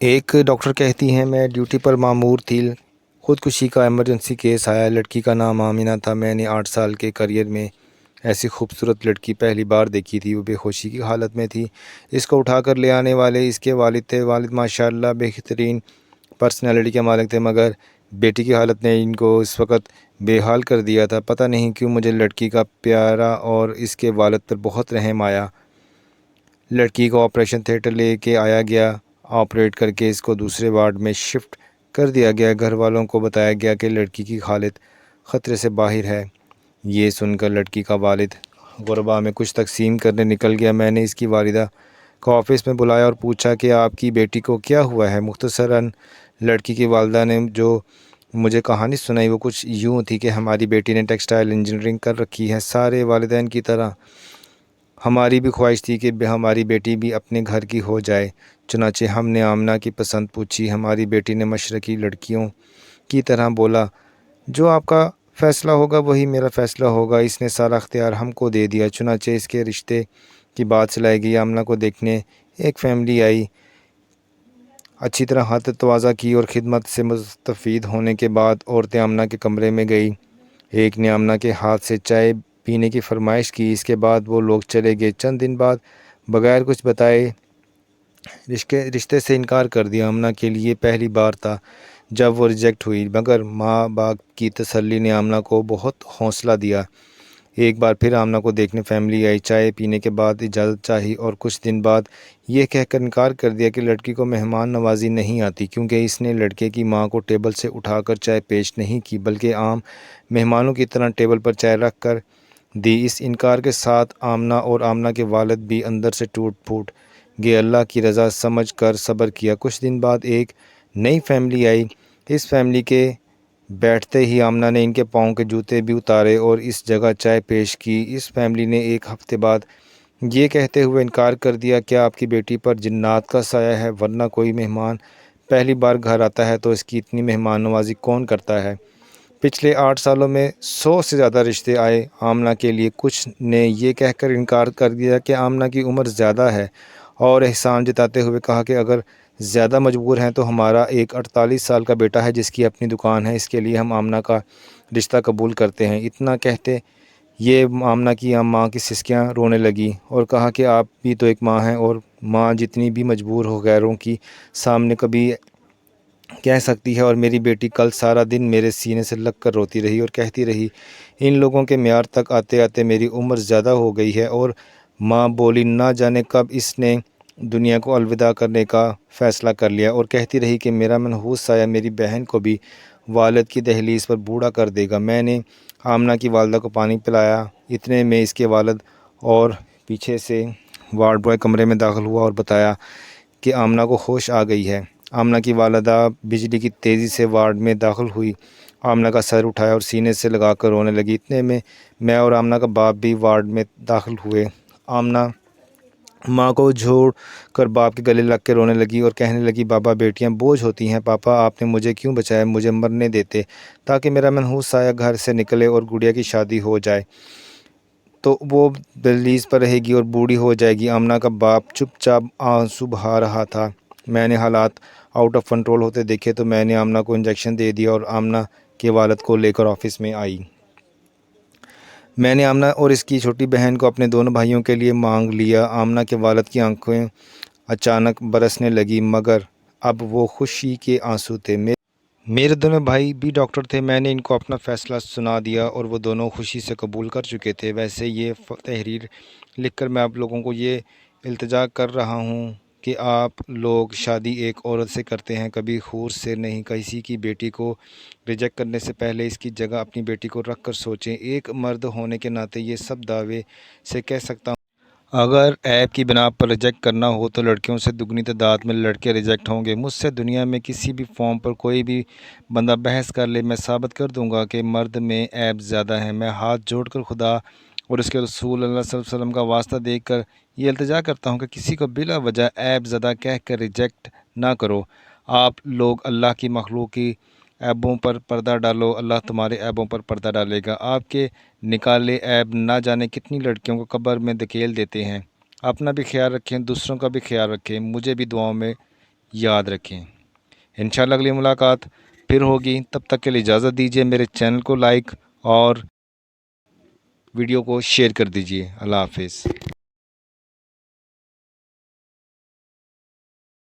ایک ڈاکٹر کہتی ہیں میں ڈیوٹی پر مامور تھی، خودکشی کا ایمرجنسی کیس آیا۔ لڑکی کا نام آمینہ تھا۔ میں نے 8 سال کے کیریئر میں ایسی خوبصورت لڑکی پہلی بار دیکھی تھی۔ وہ بے ہوشی کی حالت میں تھی۔ اس کو اٹھا کر لے آنے والے اس کے والد تھے۔ والد ماشاءاللہ بہترین پرسنالٹی کے مالک تھے، مگر بیٹی کی حالت نے ان کو اس وقت بے حال کر دیا تھا۔ پتہ نہیں کیوں مجھے لڑکی کا پیارا اور اس کے والد پر بہت رحم آیا۔ لڑکی کو آپریشن تھیٹر لے کے آیا گیا۔ آپریٹ کر کے اس کو دوسرے وارڈ میں شفٹ کر دیا گیا۔ گھر والوں کو بتایا گیا کہ لڑکی کی حالت خطرے سے باہر ہے۔ یہ سن کر لڑکی کا والد غربا میں کچھ تقسیم کرنے نکل گیا۔ میں نے اس کی والدہ کو آفس میں بلایا اور پوچھا کہ آپ کی بیٹی کو کیا ہوا ہے۔ مختصراً لڑکی کی والدہ نے جو مجھے کہانی سنائی وہ کچھ یوں تھی کہ ہماری بیٹی نے ٹیکسٹائل انجینئرنگ کر رکھی ہے۔ سارے والدین کی طرح ہماری بھی خواہش تھی کہ ہماری بیٹی بھی اپنے گھر کی ہو جائے۔ چنانچہ ہم نے آمنہ کی پسند پوچھی۔ ہماری بیٹی نے مشرقی لڑکیوں کی طرح بولا، جو آپ کا فیصلہ ہوگا وہی میرا فیصلہ ہوگا۔ اس نے سارا اختیار ہم کو دے دیا۔ چنانچہ اس کے رشتے کی بات چلائی گئی۔ آمنہ کو دیکھنے ایک فیملی آئی۔ اچھی طرح ہاتھ تواضع کی اور خدمت سے مستفید ہونے کے بعد عورتیں آمنہ کے کمرے میں گئی۔ ایک نے آمنہ کے ہاتھ سے چائے پینے کی فرمائش کی۔ اس کے بعد وہ لوگ چلے گئے۔ چند دن بعد بغیر کچھ بتائے رشتے سے انکار کر دیا۔ آمنہ کے لیے پہلی بار تھا جب وہ ریجیکٹ ہوئی، مگر ماں باپ کی تسلی نے آمنہ کو بہت حوصلہ دیا۔ ایک بار پھر آمنہ کو دیکھنے فیملی آئی۔ چائے پینے کے بعد اجازت چاہی اور کچھ دن بعد یہ کہہ کر انکار کر دیا کہ لڑکی کو مہمان نوازی نہیں آتی، کیونکہ اس نے لڑکے کی ماں کو ٹیبل سے اٹھا کر چائے پیش نہیں کی بلکہ عام مہمانوں کی طرح ٹیبل پر چائے رکھ کر دی۔ اس انکار کے ساتھ آمنہ اور آمنہ کے والد بھی اندر سے ٹوٹ پھوٹ گئے۔ اللہ کی رضا سمجھ کر صبر کیا۔ کچھ دن بعد ایک نئی فیملی آئی۔ اس فیملی کے بیٹھتے ہی آمنہ نے ان کے پاؤں کے جوتے بھی اتارے اور اس جگہ چائے پیش کی۔ اس فیملی نے ایک ہفتے بعد یہ کہتے ہوئے انکار کر دیا، کیا آپ کی بیٹی پر جنات کا سایہ ہے؟ ورنہ کوئی مہمان پہلی بار گھر آتا ہے تو اس کی اتنی مہمان نوازی کون کرتا ہے؟ پچھلے 8 سالوں میں 100 سے زیادہ رشتے آئے آمنہ کے لیے۔ کچھ نے یہ کہہ کر انکار کر دیا کہ آمنہ کی عمر زیادہ ہے، اور احسان جتاتے ہوئے کہا کہ اگر زیادہ مجبور ہیں تو ہمارا ایک 48 سال کا بیٹا ہے جس کی اپنی دکان ہے، اس کے لیے ہم آمنہ کا رشتہ قبول کرتے ہیں۔ اتنا کہتے یہ آمنہ کی ماں کی سسکیاں رونے لگی اور کہا کہ آپ بھی تو ایک ماں ہیں، اور ماں جتنی بھی مجبور ہو غیروں کی سامنے کبھی کہہ سکتی ہے۔ اور میری بیٹی کل سارا دن میرے سینے سے لگ کر روتی رہی اور کہتی رہی، ان لوگوں کے معیار تک آتے آتے میری عمر زیادہ ہو گئی ہے۔ اور ماں بولی، نہ جانے کب اس نے دنیا کو الوداع کرنے کا فیصلہ کر لیا، اور کہتی رہی کہ میرا منحوس سایہ میری بہن کو بھی والد کی دہلیز پر بوڑھا کر دے گا۔ میں نے آمنہ کی والدہ کو پانی پلایا۔ اتنے میں اس کے والد اور پیچھے سے وارڈ بوائے کمرے میں داخل ہوا اور بتایا کہ آمنہ کو ہوش آ گئی ہے۔ آمنہ کی والدہ بجلی کی تیزی سے وارڈ میں داخل ہوئی، آمنہ کا سر اٹھایا اور سینے سے لگا کر رونے لگی۔ اتنے میں اور آمنہ کا باپ بھی وارڈ میں داخل ہوئے۔ آمنہ ماں کو جھوڑ کر باپ کے گلے لگ کے رونے لگی اور کہنے لگی، بابا بیٹیاں بوجھ ہوتی ہیں، پاپا آپ نے مجھے کیوں بچایا؟ مجھے مرنے دیتے تاکہ میرا منحوس سایہ گھر سے نکلے اور گڑیا کی شادی ہو جائے تو وہ دہلیز پر رہے گی اور بوڑھی ہو جائے گی۔ آمنہ کا باپ چپ چاپ آنسو بہا رہا تھا۔ میں نے حالات آؤٹ آف کنٹرول ہوتے دیکھے تو میں نے آمنہ کو انجیکشن دے دیا اور آمنہ کے والد کو لے کر آفس میں آئی۔ میں نے آمنہ اور اس کی چھوٹی بہن کو اپنے دونوں بھائیوں کے لیے مانگ لیا۔ آمنہ کے والد کی آنکھیں اچانک برسنے لگی، مگر اب وہ خوشی کے آنسو تھے۔ میرے دونوں بھائی بھی ڈاکٹر تھے۔ میں نے ان کو اپنا فیصلہ سنا دیا اور وہ دونوں خوشی سے قبول کر چکے تھے۔ ویسے یہ تحریر لکھ کر میں آپ لوگوں کو یہ التجا کر رہا ہوں کہ آپ لوگ شادی ایک عورت سے کرتے ہیں، کبھی حور سے نہیں۔ کسی کی بیٹی کو ریجیکٹ کرنے سے پہلے اس کی جگہ اپنی بیٹی کو رکھ کر سوچیں۔ ایک مرد ہونے کے ناطے یہ سب دعوے سے کہہ سکتا ہوں، اگر عیب کی بنا پر ریجیکٹ کرنا ہو تو لڑکیوں سے دگنی تعداد میں لڑکے ریجیکٹ ہوں گے۔ مجھ سے دنیا میں کسی بھی فارم پر کوئی بھی بندہ بحث کر لے، میں ثابت کر دوں گا کہ مرد میں عیب زیادہ ہیں۔ میں ہاتھ جوڑ کر خدا اور اس کے رسول اللہ صلی اللہ علیہ وسلم کا واسطہ دے کر یہ التجا کرتا ہوں کہ کسی کو بلا وجہ عیب زدہ کہہ کر ریجیکٹ نہ کرو۔ آپ لوگ اللہ کی مخلوق کی عیبوں پر پردہ ڈالو، اللہ تمہارے عیبوں پر پردہ ڈالے گا۔ آپ کے نکالے عیب نہ جانے کتنی لڑکیوں کو قبر میں دھکیل دیتے ہیں۔ اپنا بھی خیال رکھیں، دوسروں کا بھی خیال رکھیں۔ مجھے بھی دعاؤں میں یاد رکھیں۔ انشاءاللہ اگلی ملاقات پھر ہوگی، تب تک کے لیے اجازت دیجیے۔ میرے چینل کو لائک اور ویڈیو کو شیئر کر دیجیے۔ اللہ حافظ۔